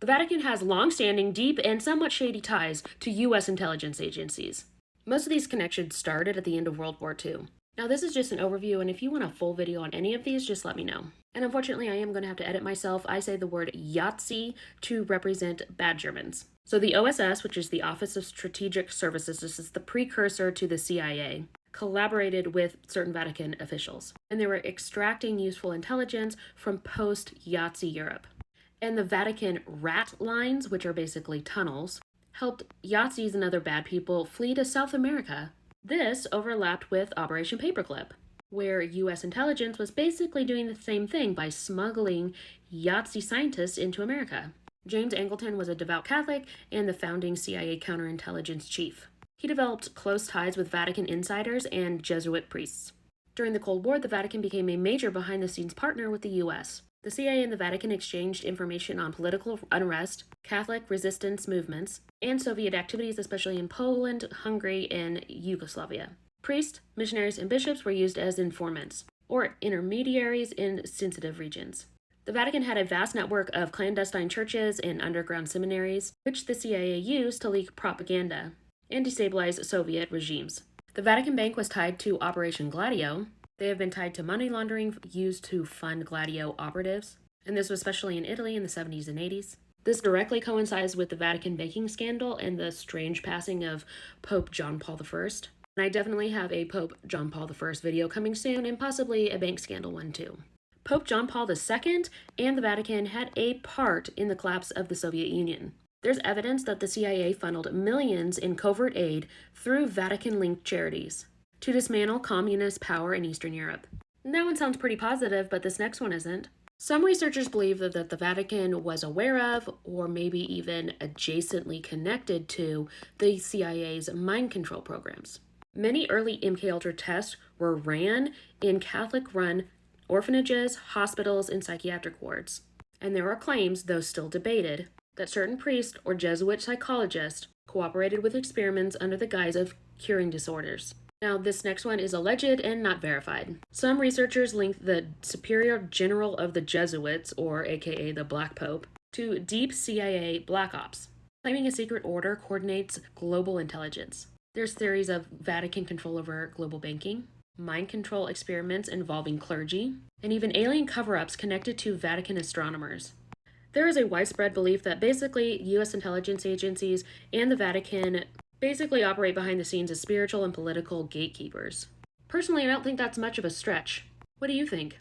The Vatican has long-standing, deep, and somewhat shady ties to U.S. intelligence agencies. Most of these connections started at the end of World War II. Now, this is just an overview, and if you want a full video on any of these, just let me know. And unfortunately, I am going to have to edit myself. I say the word Yahtzee to represent bad Germans. So the OSS, which is the Office of Strategic Services, this is the precursor to the CIA, collaborated with certain Vatican officials. And they were extracting useful intelligence from post-Yahtzee Europe. And the Vatican rat lines, which are basically tunnels, helped Yahtzees and other bad people flee to South America. This overlapped with Operation Paperclip, where U.S. intelligence was basically doing the same thing by smuggling Yahtzee scientists into America. James Angleton was a devout Catholic and the founding CIA counterintelligence chief. He developed close ties with Vatican insiders and Jesuit priests. During the Cold War, the Vatican became a major behind-the-scenes partner with the U.S. The CIA and the Vatican exchanged information on political unrest, Catholic resistance movements, and Soviet activities, especially in Poland, Hungary, and Yugoslavia. Priests, missionaries, and bishops were used as informants, or intermediaries in sensitive regions. The Vatican had a vast network of clandestine churches and underground seminaries, which the CIA used to leak propaganda and destabilize Soviet regimes. The Vatican Bank was tied to Operation Gladio. They have been tied to money laundering used to fund Gladio operatives, and this was especially in Italy in the 70s and 80s. This directly coincides with the Vatican banking scandal and the strange passing of Pope John Paul I. And I definitely have a Pope John Paul I video coming soon, and possibly a bank scandal one too. Pope John Paul II and the Vatican had a part in the collapse of the Soviet Union. There's evidence that the CIA funneled millions in covert aid through Vatican-linked charities to dismantle communist power in Eastern Europe. And that one sounds pretty positive, but this next one isn't. Some researchers believe that the Vatican was aware of, or maybe even adjacently connected to, the CIA's mind control programs. Many early MKUltra tests were ran in Catholic-run orphanages, hospitals, and psychiatric wards. And there are claims, though still debated, that certain priests or Jesuit psychologists cooperated with experiments under the guise of curing disorders. Now, this next one is alleged and not verified. Some researchers link the Superior General of the Jesuits, or aka the Black Pope, to deep CIA Black Ops, claiming a secret order coordinates global intelligence. There's theories of Vatican control over global banking, mind control experiments involving clergy, and even alien cover-ups connected to Vatican astronomers. There is a widespread belief that basically U.S. intelligence agencies and the Vatican basically operate behind the scenes as spiritual and political gatekeepers. Personally, I don't think that's much of a stretch. What do you think?